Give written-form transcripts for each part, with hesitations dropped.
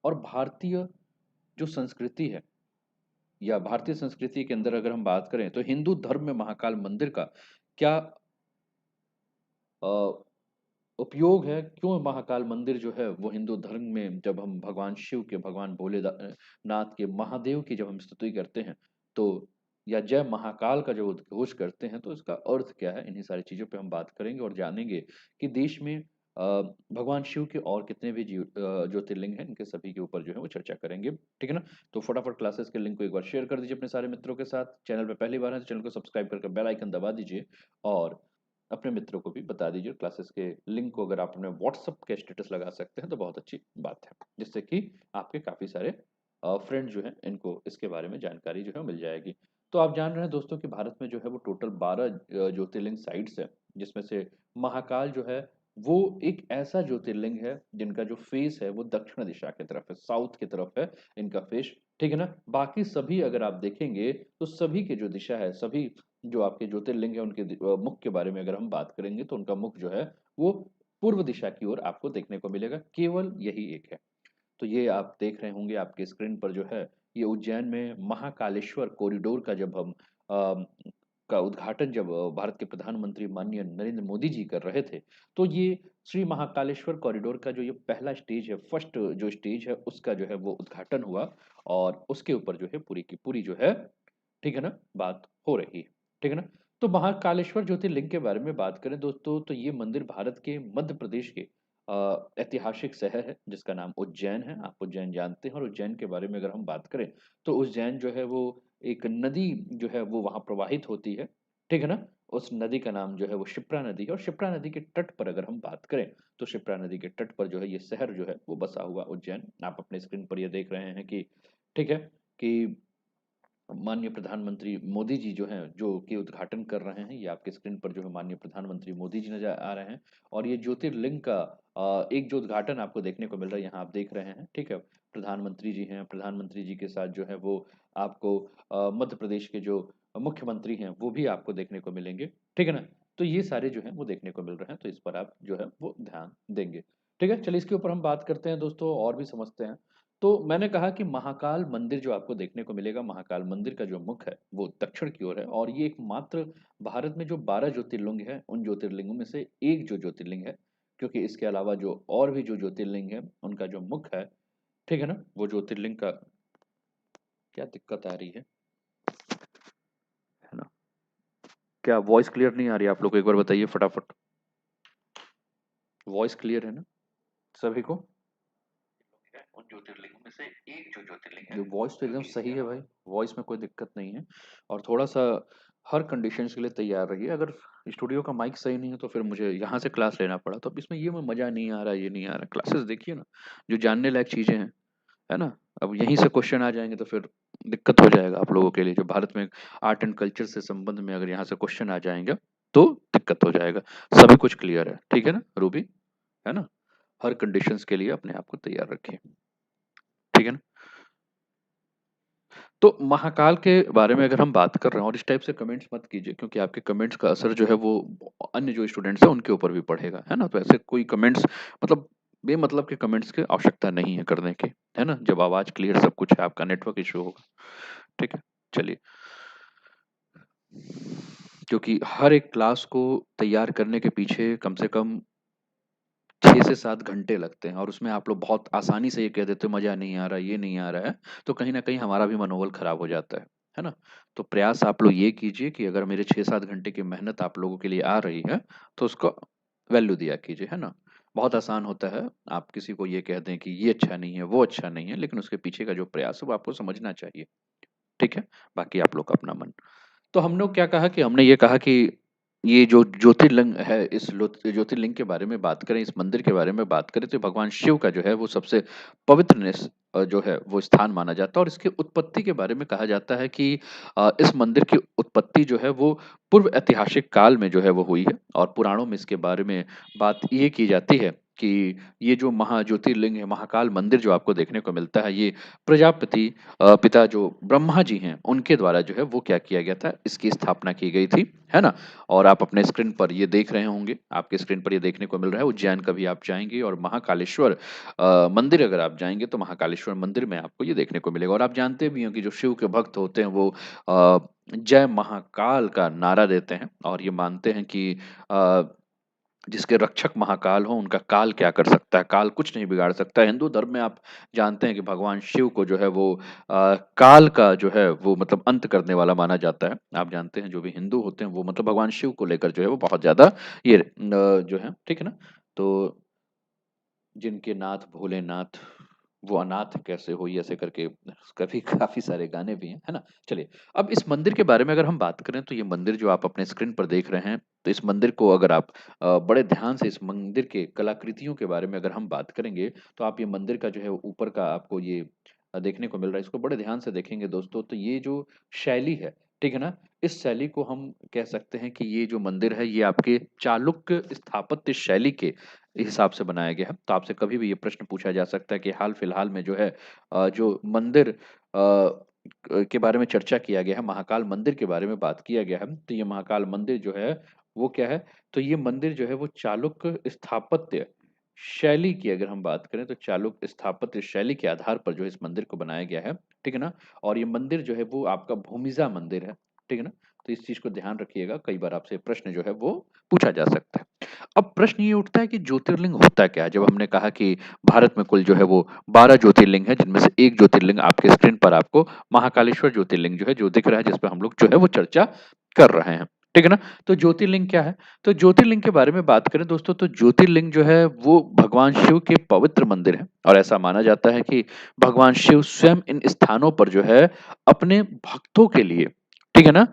और भारतीय जो संस्कृति है या भारतीय संस्कृति के अंदर अगर हम बात करें तो हिंदू धर्म में महाकाल मंदिर का क्या अ, उपयोग है, क्यों महाकाल मंदिर जो है वो हिंदू धर्म में जब हम भगवान शिव के, भगवान नाथ के, महादेव की जब हम स्तुति करते हैं तो या जय महाकाल का जब उद्घोष करते हैं तो इसका अर्थ क्या है, इन्हीं सारी चीज़ों पे हम बात करेंगे और जानेंगे कि देश में भगवान शिव के और कितने भी ज्योतिर्लिंग हैं, इनके सभी के ऊपर जो है वो चर्चा करेंगे। ठीक है ना? तो फटाफट क्लासेस के लिंक को एक बार शेयर कर दीजिए अपने सारे मित्रों के साथ। चैनल पे पहली बार है तो चैनल को सब्सक्राइब करके बेल आइकन दबा दीजिए और अपने मित्रों को भी बता दीजिए। क्लासेस के लिंक को अगर आप अपने व्हाट्सएप के स्टेटस लगा सकते हैं तो बहुत अच्छी बात है, जिससे कि आपके काफ़ी सारे फ्रेंड जो हैं इनको इसके बारे में जानकारी जो है मिल जाएगी। तो आप जान रहे हैं दोस्तों कि भारत में जो है वो टोटल 12 ज्योतिर्लिंग साइट्स हैं, जिसमें से महाकाल जो है वो एक ऐसा ज्योतिर्लिंग है जिनका जो फेस है वो दक्षिण दिशा की तरफ है, साउथ की तरफ है इनका फेस। ठीक है ना? बाकी सभी अगर आप देखेंगे तो सभी की जो दिशा है, सभी जो आपके ज्योतिर्लिंग है उनके मुख के बारे में अगर हम बात करेंगे तो उनका मुख जो है वो पूर्व दिशा की ओर आपको देखने को मिलेगा, केवल यही एक है। तो ये आप देख रहे होंगे आपके स्क्रीन पर जो है ये उज्जैन में महाकालेश्वर कॉरिडोर का जब हम का उद्घाटन जब भारत के प्रधानमंत्री माननीय नरेंद्र मोदी जी कर रहे थे, तो ये श्री महाकालेश्वर कॉरिडोर का जो ये पहला स्टेज है, फर्स्ट जो स्टेज है उसका जो है वो उद्घाटन हुआ और उसके ऊपर जो है पूरी की पूरी जो है, ठीक है ना, बात हो रही है। ठीक है ना? तो महाकालेश्वर ज्योतिर्लिंग के बारे में बात करें दोस्तों तो ये मंदिर भारत के मध्य प्रदेश के ऐतिहासिक शहर है जिसका नाम उज्जैन है। आप उज्जैन जानते हैं और उज्जैन के बारे में अगर हम बात करें तो उज्जैन जो है वो एक नदी जो है वो वहाँ प्रवाहित होती है। ठीक है ना? उस नदी का नाम जो है वो शिप्रा नदी है और शिप्रा नदी के तट पर अगर हम बात करें तो शिप्रा नदी के तट पर जो है ये शहर जो है वो बसा हुआ उज्जैन। आप अपने स्क्रीन पर ये देख रहे हैं कि ठीक है कि माननीय प्रधानमंत्री मोदी जी जो हैं, जो कि उद्घाटन कर रहे हैं, ये आपके स्क्रीन पर जो है माननीय प्रधानमंत्री मोदी जी नज़र आ रहे हैं और ये ज्योतिर्लिंग का एक जो उद्घाटन आपको देखने को मिल रहा है, यहाँ आप देख रहे हैं, ठीक है? प्रधानमंत्री जी हैं, प्रधानमंत्री जी के साथ जो है वो आपको मध्य प्रदेश के जो मुख्यमंत्री हैं, वो भी आपको देखने को मिलेंगे, ठीक है ना? तो ये सारे जो हैं वो देखने को मिल रहे हैं, तो इस पर आप जो है वो ध्यान देंगे, ठीक है? चलिए इसके ऊपर हम बात करते हैं दोस्तों और भी समझते हैं। तो मैंने कहा कि महाकाल मंदिर जो आपको देखने को मिलेगा, महाकाल मंदिर का जो मुख है, वो दक्षिण की ओर है और ये एकमात्र भारत में जो 12 ज्योतिर्लिंग हैं, उन ज्योतिर्लिंगों में से एक जो ज्योतिर्लिंग है, क्योंकि इसके अलावा जो और भी जो ज्योतिर्लिंग है, उनका जो मुख है, ठीक है ना? वो ज्योतिर्लिंग का क्या दिक्कत आ रही है ना? क्या वॉइस क्लियर नहीं आ रही है आप लोग को? एक बार बताइए फटाफट। वॉइस क्लियर है ना सभी को? उन ज्योतिर्लिंगों में से एक जो ज्योतिर्लिंग है, वॉइस तो एकदम सही है भाई, वॉइस में कोई दिक्कत नहीं है और थोड़ा सा हर कंडीशंस के लिए तैयार रहिए। अगर स्टूडियो का माइक सही नहीं है तो फिर मुझे यहाँ से क्लास लेना पड़ा, तो अब इसमें ये में मजा नहीं आ रहा, ये नहीं आ रहा। क्लासेस देखिए ना, जो जानने लायक चीजें हैं, है ना? अब यहीं से क्वेश्चन आ जाएंगे तो फिर दिक्कत हो जाएगा आप लोगों के लिए। जो भारत में आर्ट एंड कल्चर से संबंध में अगर यहाँ से क्वेश्चन आ जाएंगे तो दिक्कत हो जाएगा। सभी कुछ क्लियर है, ठीक है ना रूबी? है ना? हर कंडीशंस के लिए अपने आप को तैयार रखिए, ठीक है ना? तो महाकाल के बारे में अगर हम बात कर रहे हैं और इस टाइप से कमेंट्स मत कीजिए, क्योंकि आपके कमेंट्स का असर जो है वो अन्य जो स्टूडेंट्स हैं उनके ऊपर भी पड़ेगा, है ना? तो ऐसे कोई कमेंट्स मतलब बेमतलब के कमेंट्स की आवश्यकता नहीं है करने की, है ना? जब आवाज क्लियर सब कुछ है, आपका नेटवर्क इशू होगा, ठीक है? चलिए, क्योंकि हर एक क्लास को तैयार करने के पीछे कम से कम 6 से 7 घंटे लगते हैं और उसमें आप लोग बहुत आसानी से ये कह देते हो मज़ा नहीं आ रहा, ये नहीं आ रहा है, तो कहीं न कहीं हमारा भी मनोबल खराब हो जाता है ना? तो प्रयास आप लोग ये कीजिए कि अगर मेरे 6-7 घंटे की मेहनत आप लोगों के लिए आ रही है, तो उसको वैल्यू दिया कीजिए, है ना? बहुत आसान होता है, आप किसी को ये कह दें कि ये अच्छा नहीं है, वो अच्छा नहीं है, लेकिन उसके पीछे का जो प्रयास है वो आपको समझना चाहिए, ठीक है? बाकी आप लोग का अपना मन। तो हम लोग क्या कहा कि हमने ये कहा कि ये जो ज्योतिर्लिंग है, इस ज्योतिर्लिंग के बारे में बात करें, इस मंदिर के बारे में बात करें तो भगवान शिव का जो है वो सबसे पवित्र जो है वो स्थान माना जाता है और इसकी उत्पत्ति के बारे में कहा जाता है कि इस मंदिर की उत्पत्ति जो है वो पूर्व ऐतिहासिक काल में जो है वो हुई है और पुराणों में इसके बारे में बात ये की जाती है कि ये जो महाज्योतिर्लिंग है, महाकाल मंदिर जो आपको देखने को मिलता है, ये प्रजापति पिता जो ब्रह्मा जी हैं, उनके द्वारा जो है वो क्या किया गया था, इसकी स्थापना की गई थी, है ना? और आप अपने स्क्रीन पर ये देख रहे होंगे, आपके स्क्रीन पर ये देखने को मिल रहा है, उज्जैन कभी आप जाएँगे और महाकालेश्वर मंदिर अगर आप जाएँगे, तो महाकालेश्वर मंदिर में आपको ये देखने को मिलेगा और आप जानते भी हो कि जो शिव के भक्त होते हैं, वो जय महाकाल का नारा देते हैं और ये मानते हैं कि अ जिसके रक्षक महाकाल हों, उनका काल क्या कर सकता है? काल कुछ नहीं बिगाड़ सकता। हिंदू धर्म में आप जानते हैं कि भगवान शिव को जो है वो काल का जो है वो मतलब अंत करने वाला माना जाता है। आप जानते हैं जो भी हिंदू होते हैं वो मतलब भगवान शिव को लेकर जो है वो बहुत ज़्यादा ये जो है ठीक है ना? तो जिनके नाथ भोलेनाथ, वो अनाथ कैसे होई ऐसे करके काफ़ी काफ़ी सारे गाने भी हैं, है ना? चलिए, अब इस मंदिर के बारे में अगर हम बात करें तो ये मंदिर जो आप अपने स्क्रीन पर देख रहे हैं, तो इस मंदिर को अगर आप बड़े ध्यान से इस मंदिर के कलाकृतियों के बारे में अगर हम बात करेंगे, तो आप ये मंदिर का जो है ऊपर का आपको ये देखने को मिल रहा है, इसको बड़े ध्यान से देखेंगे दोस्तों, तो ये जो शैली है, ठीक है ना? इस शैली को हम कह सकते हैं कि ये जो मंदिर है, ये आपके चालुक्य स्थापत्य शैली के हिसाब से बनाया गया है। तो आपसे कभी भी ये प्रश्न पूछा जा सकता है कि हाल-फिलहाल में जो है जो मंदिर के बारे में चर्चा किया गया है, महाकाल मंदिर के बारे में बात किया गया है, तो ये महाकाल मंदिर जो है, वो क्या है? तो ये मंदिर जो है वो चालुक्य स्थापत्य शैली की अगर हम बात करें, तो चालुक्य स्थापत्य शैली के आधार पर जो है इस मंदिर को बनाया गया है, ठीक है ना? और ये मंदिर जो है वो आपका भूमिजा मंदिर है, ठीक है ना? तो इस चीज़ को ध्यान रखिएगा, कई बार आपसे प्रश्न जो है वो पूछा जा सकता है। अब प्रश्न ये उठता है कि ज्योतिर्लिंग होता क्या है? जब हमने कहा कि भारत में कुल जो है वो 12 ज्योतिर्लिंग है, जिनमें से एक ज्योतिर्लिंग आपके स्क्रीन पर आपको महाकालेश्वर ज्योतिर्लिंग जो है, जो दिख रहा है, जिस पे हम लोग जो है वो चर्चा कर रहे हैं। ठीक है ना? तो ज्योतिर्लिंग क्या है? तो ज्योतिर्लिंग के बारे में बात करें दोस्तों, तो ज्योतिर्लिंग जो है वो भगवान शिव के पवित्र मंदिर है और ऐसा माना जाता है कि भगवान शिव स्वयं इन स्थानों पर जो है अपने भक्तों के लिए, ठीक है ना?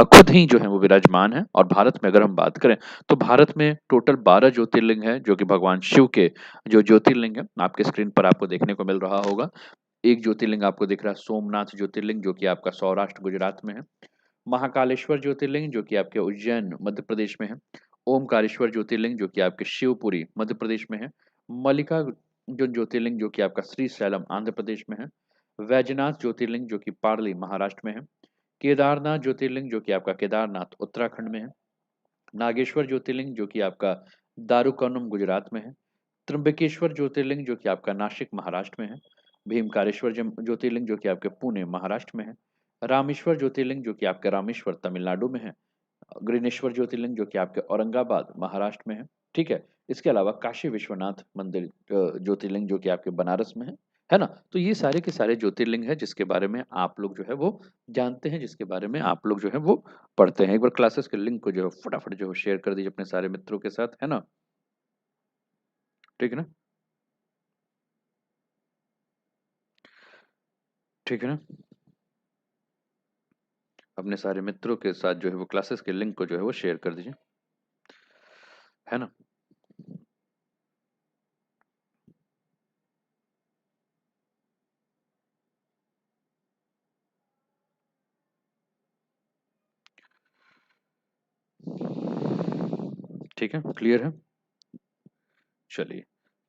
खुद ही जो है वो विराजमान है और भारत में अगर हम बात करें तो भारत में टोटल 12 ज्योतिर्लिंग हैं, जो कि भगवान शिव के जो ज्योतिर्लिंग हैं, आपके स्क्रीन पर आपको देखने को मिल रहा होगा। एक ज्योतिर्लिंग आपको दिख रहा है सोमनाथ ज्योतिर्लिंग, जो कि आपका सौराष्ट्र, गुजरात में है। महाकालेश्वर ज्योतिर्लिंग, जो कि आपके उज्जैन, मध्य प्रदेश में है। ओमकारेश्वर ज्योतिर्लिंग, जो कि आपके शिवपुरी, मध्य प्रदेश में है। मल्लिका जो ज्योतिर्लिंग, जो कि आपका श्रीशैलम, आंध्र प्रदेश में है। वैजनाथ ज्योतिर्लिंग, जो कि पार्ली, महाराष्ट्र में है। केदारनाथ ज्योतिर्लिंग, जो कि आपका केदारनाथ, उत्तराखंड में है। नागेश्वर ज्योतिर्लिंग, जो कि आपका दारुकनम, गुजरात में है। त्र्यंबकेश्वर ज्योतिर्लिंग, जो कि आपका नासिक, महाराष्ट्र में है। भीमकारेश्वर ज्योतिर्लिंग, जो कि आपके पुणे, महाराष्ट्र में है। रामेश्वर ज्योतिर्लिंग, जो कि आपके रामेश्वर, तमिलनाडु में है। गृनेश्वर ज्योतिर्लिंग, जो कि आपके औरंगाबाद, महाराष्ट्र में है। ठीक है? इसके अलावा काशी विश्वनाथ मंदिर ज्योतिर्लिंग, जो कि आपके बनारस में है ना? तो ये सारे के सारे ज्योतिर्लिंग हैं जिसके बारे में आप लोग जो है वो जानते हैं, जिसके बारे में आप लोग जो है वो पढ़ते हैं। एक बार क्लासेस के लिंक को जो है फटाफट जो है शेयर कर दीजिए अपने सारे मित्रों के साथ, है ना? ठीक है ना? ठीक है ना? अपने सारे मित्रों के साथ जो है वो क्लासेस के लिंक को जो है वो शेयर कर दीजिए, है ना? ठीक है, क्लियर है? चलिए।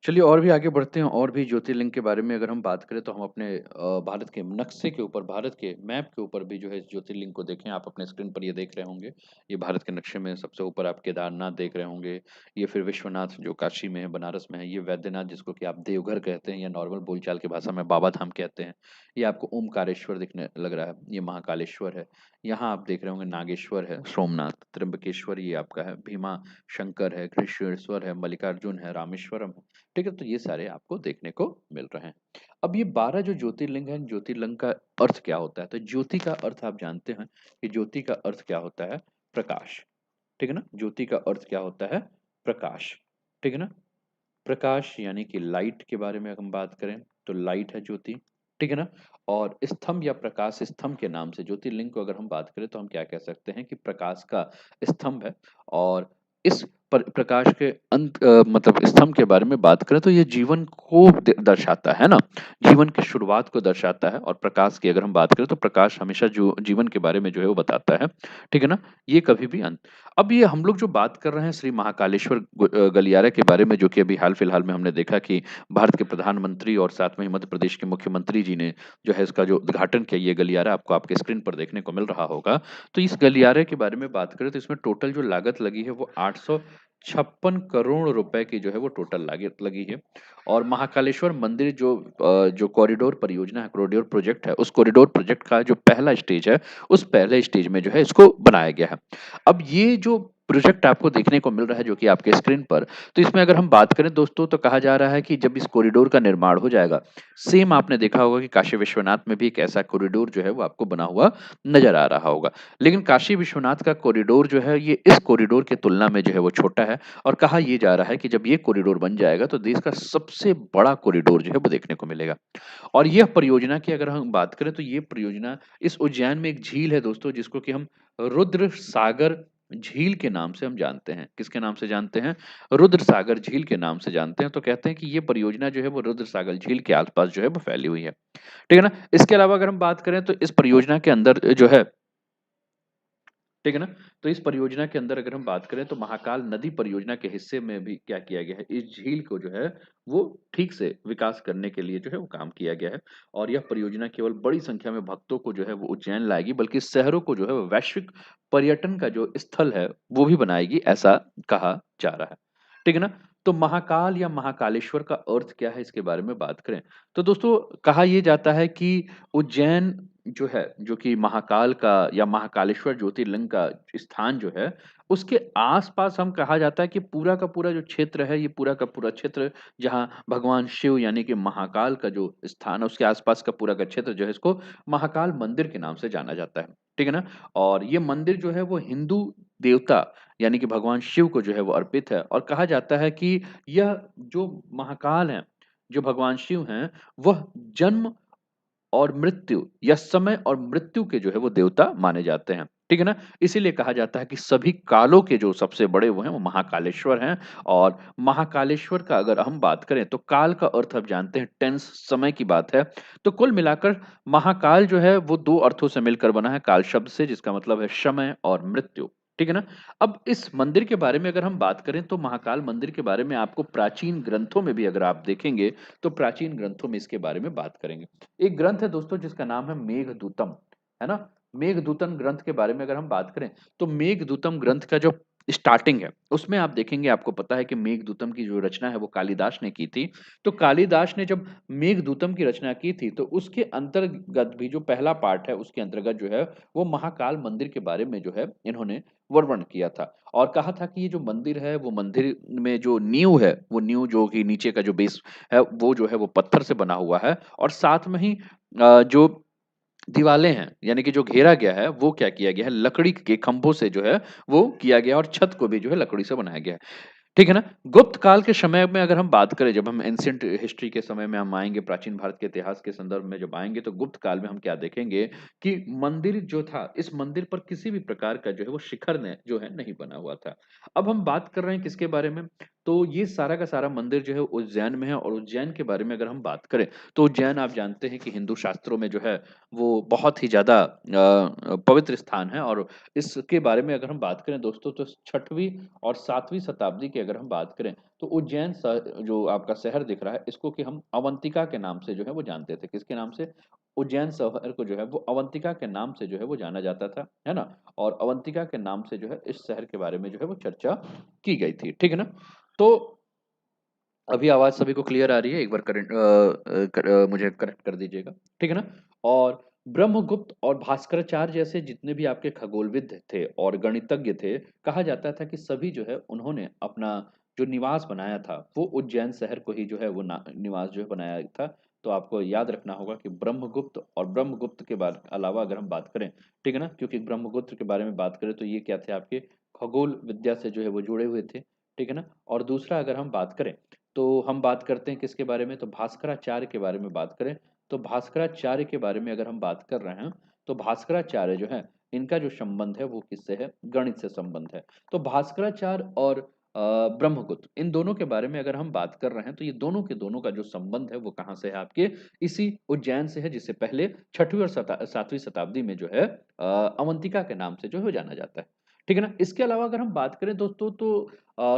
चलिए और भी आगे बढ़ते हैं और भी ज्योतिर्लिंग के बारे में अगर हम बात करें तो हम अपने भारत के नक्शे के ऊपर, भारत के मैप के ऊपर भी जो है ज्योतिर्लिंग को देखें। आप अपने स्क्रीन पर ये देख रहे होंगे। ये भारत के नक्शे में सबसे ऊपर आप केदारनाथ देख रहे होंगे। ये फिर विश्वनाथ जो काशी में है, बनारस में है। ये वैद्यनाथ जिसको कि आप देवघर कहते हैं या नॉर्मल बोलचाल की भाषा में बाबा धाम कहते हैं। ये आपको ओमकारेश्वर दिखने लग रहा है। ये महाकालेश्वर है। यहाँ आप देख रहे होंगे नागेश्वर है, सोमनाथ, त्र्यंबकेश्वर ये आपका है, भीमा शंकर है, कृष्णेश्वर है, मल्लिकार्जुन है, रामेश्वरम है। ठीक है? तो ये सारे आपको देखने को मिल रहे हैं। अब ये 12 जो ज्योतिर्लिंग हैं, ज्योतिर्लिंग का अर्थ क्या होता है? तो ज्योति का अर्थ आप जानते हैं कि ज्योति का अर्थ क्या होता है? प्रकाश। ठीक है ना? ज्योति का अर्थ क्या होता है? प्रकाश। ठीक है ना? प्रकाश यानी कि लाइट के बारे में अगर हम बात करें तो लाइट है ज्योति। ठीक है ना? और स्तंभ या प्रकाश स्तंभ के नाम से ज्योतिर्लिंग को अगर हम बात करें तो हम क्या कह सकते हैं कि प्रकाश का स्तंभ है। और इस प्रकाश के मतलब स्तंभ के बारे में बात करें तो ये जीवन को दर्शाता है ना, जीवन की शुरुआत को दर्शाता है। और प्रकाश की अगर हम बात करें तो प्रकाश हमेशा जो जीवन के बारे में जो है वो बताता है, ठीक है ना, ये कभी भी अंत। अब ये हम लोग जो बात कर रहे हैं श्री महाकालेश्वर गलियारा के बारे में, जो कि अभी हाल फिलहाल में हमने देखा कि भारत के प्रधानमंत्री और साथ में ही मध्य प्रदेश के मुख्यमंत्री जी ने जो है इसका जो उद्घाटन किया, ये गलियारा आपको आपके स्क्रीन पर देखने को मिल रहा होगा। तो इस गलियारे के बारे में बात करें तो इसमें टोटल जो लागत लगी है वो 856 करोड़ रुपए की जो है वो टोटल लागत लगी है। और महाकालेश्वर मंदिर जो कॉरिडोर परियोजना है, कॉरिडोर प्रोजेक्ट है, उस कॉरिडोर प्रोजेक्ट का जो पहला स्टेज है, उस पहले स्टेज में जो है इसको बनाया गया है। अब ये जो प्रोजेक्ट आपको देखने को मिल रहा है जो कि आपके स्क्रीन पर, तो इसमें अगर हम बात करें दोस्तों तो कहा जा रहा है कि जब इस कॉरिडोर का निर्माण हो जाएगा, सेम आपने देखा होगा कि काशी विश्वनाथ में भी एक ऐसा कॉरिडोर जो है वो आपको बना हुआ नजर आ रहा होगा। लेकिन काशी विश्वनाथ का कॉरिडोर जो है ये इस कॉरिडोर की तुलना में जो है वो छोटा है। और कहा ये जा रहा है कि जब ये कॉरिडोर बन जाएगा तो देश का सबसे बड़ा कॉरिडोर जो है वो देखने को मिलेगा। और यह परियोजना की अगर हम बात करें तो ये परियोजना इस उज्जैन में एक झील है दोस्तों, जिसको कि हम रुद्र सागर झील के नाम से हम जानते हैं। किसके नाम से जानते हैं? रुद्र सागर झील के नाम से जानते हैं। तो कहते हैं कि ये परियोजना जो है वो रुद्र सागर झील के आसपास जो है वो फैली हुई है, ठीक है ना। इसके अलावा अगर हम बात करें तो इस परियोजना के अंदर जो है, ठीक है ना, तो इस परियोजना के अंदर अगर हम बात करें तो महाकाल नदी परियोजना के हिस्से में भी क्या किया गया है, इस झील को जो है वो ठीक से विकास करने के लिए जो है वो काम किया गया है। और यह परियोजना केवल बड़ी संख्या में भक्तों को जो है वो उज्जैन लाएगी, बल्कि शहरों को जो है वो वैश्विक पर्यटन का जो स्थल है वो भी बनाएगी, ऐसा कहा जा रहा है, ठीक है ना। तो महाकाल या महाकालेश्वर का अर्थ क्या है, इसके बारे में बात करें तो दोस्तों कहा यह जाता है कि उज्जैन जो है, जो कि महाकाल का या महाकालेश्वर ज्योतिर्लिंग का स्थान जो है, उसके आस-पास हम कहा जाता है कि पूरा का पूरा जो क्षेत्र है, ये पूरा का पूरा क्षेत्र जहाँ भगवान शिव यानी कि महाकाल का जो स्थान है, उसके आस-पास का पूरा का क्षेत्र जो है, इसको महाकाल मंदिर के नाम से जाना जाता है। ठीक है ना? और ये मंदिर जो है, वो हिंदू देवता यानी कि भगवान शिव को जो है, वो अर्पित है और कहा जाता है कि यह जो महाकाल हैं, जो भगवान शिव हैं, वह जन्म और मृत्यु या समय और मृत्यु के जो है वो देवता माने जाते हैं, ठीक है ना? इसीलिए कहा जाता है कि सभी कालों के जो सबसे बड़े वो हैं, वो महाकालेश्वर हैं। और महाकालेश्वर का अगर हम बात करें तो काल का अर्थ आप जानते हैं टेंस, समय की बात है। तो कुल मिलाकर महाकाल जो है वो 2 अर्थों से मिलकर बना है, काल शब्द से, जिसका मतलब है समय और मृत्यु, ठीक है ना? अब इस मंदिर के बारे में अगर हम बात करें तो महाकाल मंदिर के बारे में आपको प्राचीन ग्रंथों में भी अगर आप देखेंगे, तो प्राचीन ग्रंथों में इसके बारे में बात करेंगे। एक ग्रंथ है दोस्तों जिसका नाम है मेघदूतम, है ना? मेघदूतम ग्रंथ के बारे में अगर हम बात करें, तो मेघदूतम ग्रंथ का जो स्टार्टिंग है, उसमें आप देखेंगे, आपको पता है कि मेघदूतम की जो रचना है वो कालिदास ने की थी। तो कालिदास ने जब मेघदूतम की रचना की थी, तो उसके अंतर्गत भी जो पहला पार्ट है, उसके अंतर्गत जो है, वो महाकाल मंदिर के बारे में जो है, इन्होंने वर्णन किया था। और कहा था कि ये जो मंदिर है, वो मंदिर में जो नींव है, वो नींव जो कि नीचे का जो बेस है, वो जो है वो पत्थर से बना हुआ है। और साथ में ही जो दीवालें हैं, यानी कि जो घेरा गया है, वो क्या किया गया है, लकड़ी के खंभों से जो है, वो किया गया है और छत को भी जो है लकड़ी से बनाया गया है। ठीक है ना? गुप्त काल के समय में अगर हम बात करें, जब हम एंशिएंट हिस्ट्री के समय में हम आएँगे, प्राचीन भारत के इतिहास के संदर्भ में जब आएँगे, तो गुप्त काल में हम क्या देखेंगे कि मंदिर जो था, इस मंदिर पर किसी भी प्रकार का जो है वो शिखर ने जो है नहीं बना हुआ था। अब हम बात कर रहे हैं किसके बारे में? तो ये सारा का सारा मंदिर जो है उज्जैन में है। और उज्जैन के बारे में अगर हम बात करें, तो उज्जैन आप जानते हैं कि हिंदू शास्त्रों में जो है, वो बहुत ही ज़्यादा पवित्र स्थान है। और इसके बारे में अगर हम बात करें दोस्तों, तो 6वीं और 7वीं शताब्दी की अगर हम बात करें, तो उज्जैन जो आपका शहर दिख रहा है, इसको कि हम अवंतिका के नाम से जो है वो जानते थे। किसके नाम से? उज्जैन शहर को जो है वो अवंतिका के नाम से जो है वो जाना जाता था, है ना? और अवंतिका के नाम से जो है इस शहर के बारे में जो है वो चर्चा की गई थी, ठीक है ना? तो अभी आवाज़ सभी को क्लियर आ रही है? एक बार मुझे करेक्ट कर दीजिएगा, ठीक है ना? और ब्रह्मगुप्त और भास्कराचार्य जैसे जितने भी आपके खगोलविद थे और गणितज्ञ थे, कहा जाता था कि सभी जो है उन्होंने अपना जो निवास बनाया था, वो उज्जैन शहर को ही जो है वो निवास जो है बनाया था। तो आपको याद रखना होगा कि ब्रह्मगुप्त और ब्रह्मगुप्त के बाद अलावा अगर हम बात करें, ठीक है ना? क्योंकि ब्रह्मगुप्त के बारे में बात करें तो ये क्या थे, आपके खगोल विद्या से जो है वो जुड़े हुए थे, ठीक है ना? और दूसरा अगर हम बात करें, तो हम बात करते हैं किसके बारे में, तो भास्कराचार्य के बारे में बात करें। तो भास्कराचार्य के बारे में अगर हम बात कर रहे हैं, तो भास्कराचार्य जो है, इनका जो संबंध है वो किससे है, गणित से संबंध है। तो भास्कराचार्य और ब्रह्मगुप्त, इन दोनों के बारे में अगर हम बात कर रहे हैं तो ये दोनों के दोनों का जो संबंध है वो कहाँ से है आपके इसी उज्जैन से है, जिसे पहले 6वीं और 7वीं शताब्दी में जो है अवंतिका के नाम से जो है वो जाना जाता है। ठीक है ना? इसके अलावा अगर हम बात करें दोस्तों तो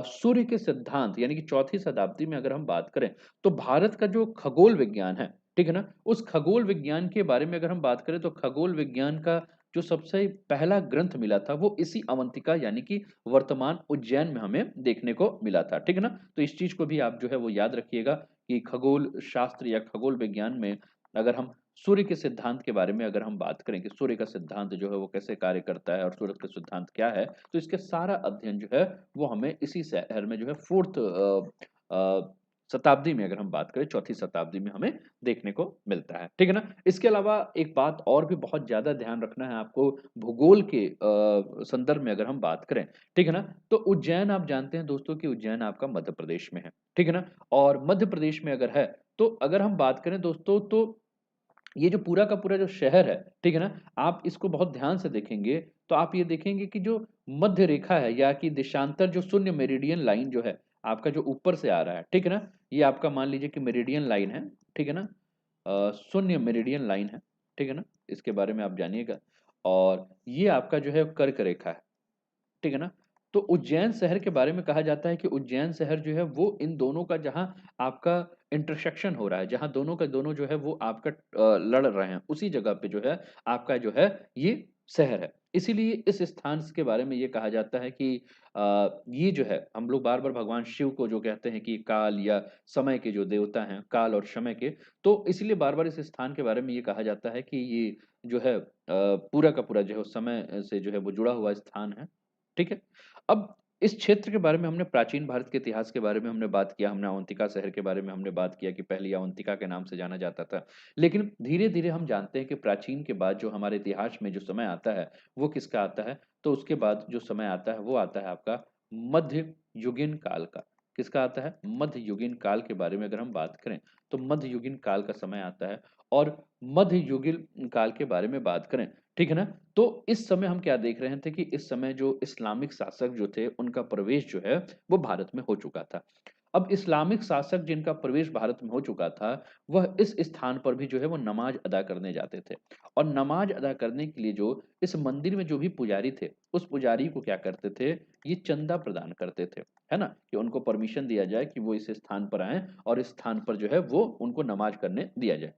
सूर्य के सिद्धांत यानी कि 4वीं शताब्दी में अगर हम बात करें तो भारत का जो खगोल विज्ञान है, ठीक है ना? उस खगोल विज्ञान के बारे में अगर हम बात करें तो खगोल विज्ञान का जो सबसे पहला ग्रंथ मिला था वो इसी अवंतिका यानी कि वर्तमान उज्जैन में हमें देखने को मिला था, ठीक है ना? तो इस चीज़ को भी आप जो है वो याद रखिएगा कि खगोल शास्त्र या खगोल विज्ञान में अगर हम सूर्य के सिद्धांत के बारे में अगर हम बात करें कि सूर्य का सिद्धांत जो है वो कैसे कार्य करता है और सूर्य का सिद्धांत क्या है, तो इसके सारा अध्ययन जो है वो हमें इसी शहर में जो है 4th शताब्दी में अगर हम बात करें 4वीं शताब्दी में हमें देखने को मिलता है, ठीक है ना? इसके अलावा एक बात और भी बहुत ज़्यादा ध्यान रखना है आपको भूगोल के संदर्भ में अगर हम बात करें, ठीक है ना? तो उज्जैन आप जानते हैं दोस्तों कि उज्जैन आपका मध्य प्रदेश में है, ठीक है ना? और मध्य प्रदेश में अगर है, तो अगर हम बात करें दोस्तों तो ये जो पूरा का पूरा जो शहर है, ठीक है ना? आप इसको बहुत ध्यान से देखेंगे, तो आप ये देखेंगे कि जो मध्य रेखा है या कि देशांतर जो शून्य मेरिडियन लाइन जो है, आपका जो ऊपर से आ रहा है, ठीक है ना? ये आपका मान लीजिए कि मेरिडियन लाइन है, ठीक है ना? शून्य मेरिडियन लाइन है, ठीक है ना? इसके बारे में आप जानिएगा और ये आपका जो है कर्क रेखा है। ठीक है ना? तो उज्जैन शहर के बारे में कहा जाता है कि उज्जैन शहर जो है वो इन दोनों का जहाँ आपका इंटरसेक्शन हो रहा है, जहाँ दोनों का दोनों जो है वो आपका लड़ रहे हैं, उसी जगह पे जो है आपका जो है ये शहर है। इसीलिए इस स्थान के बारे में ये कहा जाता है कि ये जो है हम लोग बार-बार भगवान शिव को जो कहते हैं कि काल या समय के जो देवता हैं, काल और समय के, तो इसीलिए बार-बार इस स्थान के बारे में ये कहा जाता है कि ये जो है पूरा का पूरा जो है समय से जो है वो जुड़ा हुआ स्थान है। ठीक है? अब इस क्षेत्र के बारे में हमने प्राचीन भारत के इतिहास के बारे में हमने बात किया, हमने अवंतिका शहर के बारे में हमने बात किया कि पहले अवंतिका के नाम से जाना जाता था। लेकिन धीरे-धीरे हम जानते हैं कि प्राचीन के बाद जो हमारे इतिहास में जो समय आता है, वो किसका आता है? तो उसके बाद जो समय आता है, वो आता है आपका मध्ययुगीन काल का। किसका आता है? मध्ययुगीन काल के बारे में अगर हम बात करें, तो मध्ययुगीन काल का समय आता है और मध्ययुगीन काल के बारे में बात करें, ठीक है ना? तो इस समय हम क्या देख रहे थे कि इस समय जो इस्लामिक शासक जो थे, उनका प्रवेश जो है, वो भारत में हो चुका था। अब इस्लामिक शासक जिनका प्रवेश भारत में हो चुका था, वह इस स्थान पर भी जो है वो नमाज़ अदा करने जाते थे और नमाज़ अदा करने के लिए जो इस मंदिर में जो भी पुजारी थे, उस पुजारी को क्या करते थे, ये चंदा प्रदान करते थे, है ना? कि उनको परमिशन दिया जाए कि वो इस स्थान पर आएँ और इस स्थान पर जो है वो उनको नमाज़ करने दिया जाए।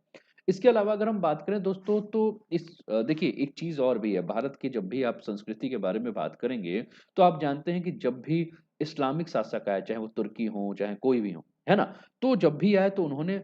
इसके अलावा अगर हम बात करें दोस्तों तो इस देखिए एक चीज़ और भी है, भारत की जब भी आप संस्कृति के बारे में बात करेंगे, तो आप जानते हैं कि जब भी इस्लामिक शासक आए, चाहे वो तुर्की हों, चाहे कोई भी हों, है ना? तो जब भी आए तो उन्होंने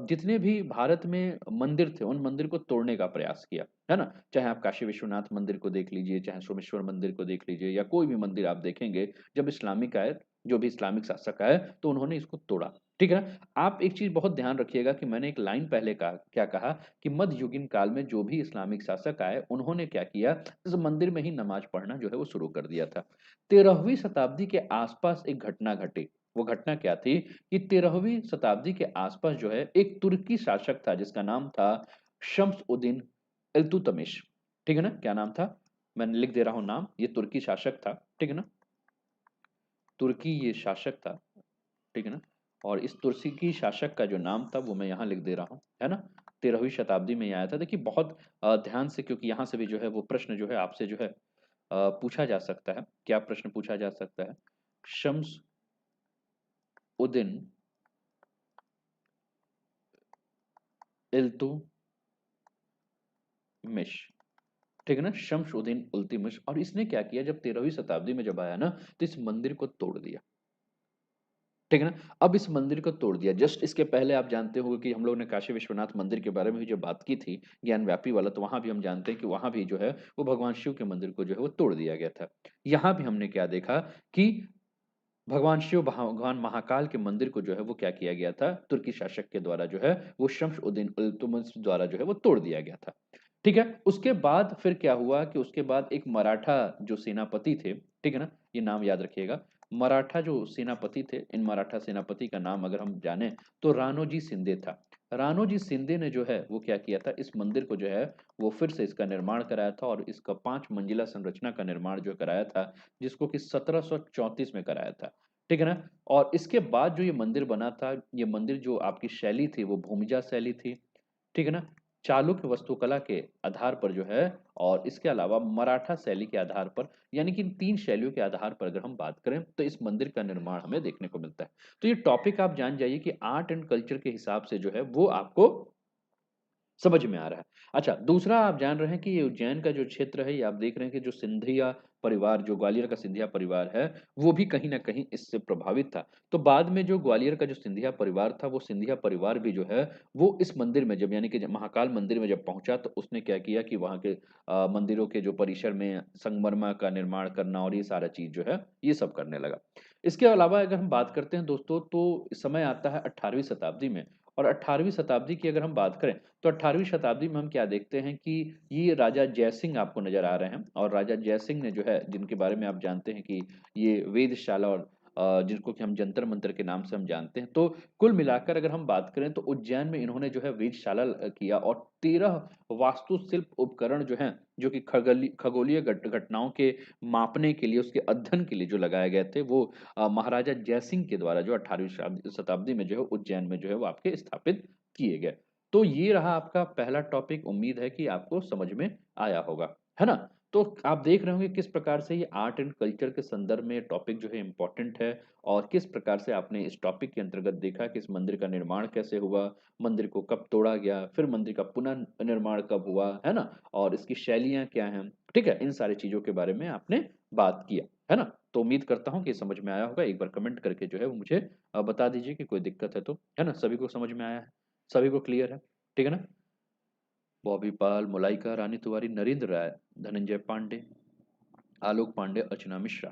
जितने भी भारत में मंदिर थे, उन मंदिर को तोड़ने का प्रयास किया, है ना? चाहे आप काशी विश्वनाथ मंदिर को देख लीजिए, चाहे सोमेश्वर मंदिर को देख लीजिए या कोई भी मंदिर आप देखेंगे, जब इस्लामिक आए, जो भी इस्लामिक शासक आए, तो उन्होंने इसको तोड़ा, ठीक है ना? आप एक चीज़ बहुत ध्यान रखिएगा कि मैंने एक लाइन पहले कहा क्या कहा कि मध्ययुगीन काल में जो भी इस्लामिक शासक आए, उन्होंने क्या किया, इस मंदिर में ही नमाज़ पढ़ना जो है वो शुरू कर दिया था। 13वीं शताब्दी के आस-पास एक घटना घटी। वो घटना क्या थी कि 13वीं शताब्दी के आस-पास जो है एक तुर्की शासक था जिसका नाम था शम्स-उद-दीन इल्तुतमिश। ठीक है ना? क्या नाम था? मैं लिख दे रहा हूँ नाम, ये तुर्की शासक था। ठीक है ना? तुर्की ये शासक था। ठीक है ना? और इस तुर्की शासक का जो नाम था वो मैं यहाँ लिख दे रहा हूँ, है ना? 13वीं शताब्दी में ये आया था। देखिए बहुत ध्यान से क्योंकि यहाँ से भी जो है वो प्रश्न जो है आपसे जो है पूछा जा सकता है। क्या प्रश्न पूछा जा सकता है? शम्स उद्दीन इल्तुतमिश, ठीक है ना? शम्स-उद-दीन इल्तुतमिश और इसने क्या किया जब 13वीं शताब्दी में जब आया ना, तो इस मंदिर को तोड़ दिया। ठीक है ना? अब इस मंदिर को तोड़ दिया। जस्ट इसके पहले आप जानते होंगे कि हम लोग ने काशी विश्वनाथ मंदिर के बारे में भी जो बात की थी, ज्ञानव्यापी वाला, तो वहाँ भी हम जानते हैं कि वहाँ भी जो है, वो भगवान शिव के मंदिर को जो है, वो तोड़ दिया गया था। यहाँ भी हमने क्या देखा कि भगवान शिव भगवान महाकाल के मंदिर को जो है, वो क्या किया गया था, तुर्की शासक के द्वारा जो है, वो शम्स-उद-दीन इल्तुतमिश द्वारा जो है, वो तोड़ दिया गया था। ठीक है? उसके बाद फिर क्या हुआ कि उसके बाद एक मराठा जो सेनापति थे, ठीक है ना? ये नाम याद रखिएगा। मराठा जो सेनापति थे, इन मराठा सेनापति का नाम अगर हम जानें, तो राणोजी शिंदे था। राणोजी शिंदे ने जो है, वो क्या किया था, इस मंदिर को जो है, वो फिर से इसका निर्माण कराया था और इसका 5 मंजिला संरचना का निर्माण जो कराया था, जिसको कि 1734 में कराया था। ठीक है ना? और इसके बाद जो ये मंदिर बना था, ये मंदिर जो आपकी शैली थी वो भूमिजा शैली थी, ठीक है ना? चालुक्य वास्तुकला के आधार पर जो है और इसके अलावा मराठा शैली के आधार पर, यानी कि इन 3 शैलियों के आधार पर अगर हम बात करें, तो इस मंदिर का निर्माण हमें देखने को मिलता है। तो ये टॉपिक आप जान जाइए कि आर्ट एंड कल्चर के हिसाब से जो है वो आपको समझ में आ रहा है। अच्छा, दूसरा आप जान रहे हैं कि ये उज्जैन का जो क्षेत्र है, ये आप देख रहे हैं कि जो सिंधिया परिवार, जो ग्वालियर का सिंधिया परिवार है, वो भी कहीं न कहीं इससे प्रभावित था। तो बाद में जो ग्वालियर का जो सिंधिया परिवार था, वो सिंधिया परिवार भी जो है, वो इस मंदिर में जब यानी कि जब महाकाल मंदिर में जब पहुँचा, तो उसने क्या किया कि वहाँ के मंदिरों के जो परिसर में संगमरमर का निर्माण करना और ये सारा चीज़ जो है, ये सब करने लगा। इसके अलावा अगर हम बात करते हैं दोस्तों, तो समय आता है 18वीं शताब्दी में और 18वीं शताब्दी की अगर हम बात करें, तो 18वीं शताब्दी में हम क्या देखते हैं कि ये राजा जयसिंह आपको नज़र आ रहे हैं और राजा जयसिंह ने जो है, जिनके बारे में आप जानते हैं कि ये वेधशाला और जिनको कि हम जंतर मंतर के नाम से हम जानते हैं। तो कुल मिलाकर अगर हम बात करें, तो उज्जैन में इन्होंने जो है वेधशाला किया और 13 वास्तुशिल्प उपकरण जो हैं, जो कि खगोलीय घटनाओं के मापने के लिए, उसके अध्ययन के लिए जो लगाए गए थे, वो महाराजा जयसिंह के द्वारा जो 18वीं शताब्दी में जो है उज्जैन में जो है वो आपके स्थापित किए गए। तो ये रहा आपका पहला टॉपिक, उम्मीद है कि आपको समझ में आया होगा, है ना? तो आप देख रहे होंगे किस प्रकार से ये आर्ट एंड कल्चर के संदर्भ में टॉपिक जो है इम्पोर्टेंट है और किस प्रकार से आपने इस टॉपिक के अंतर्गत देखा कि इस मंदिर का निर्माण कैसे हुआ, मंदिर को कब तोड़ा गया, फिर मंदिर का पुनर्निर्माण कब हुआ, है ना? और इसकी शैलियाँ क्या हैं, ठीक है? इन सारी चीज़ों के बारे में आपने बात किया, है ना? तो उम्मीद करता हूँ कि समझ में आया होगा। एक बार कमेंट करके जो है वो मुझे बता दीजिए कि कोई दिक्कत है तो, है ना? सभी को समझ में आया है? सभी को क्लियर है? ठीक है ना? बॉबी पाल, मलाइका रानी तिवारी, नरेंद्र राय, धनंजय पांडे, आलोक पांडे, अर्चना मिश्रा।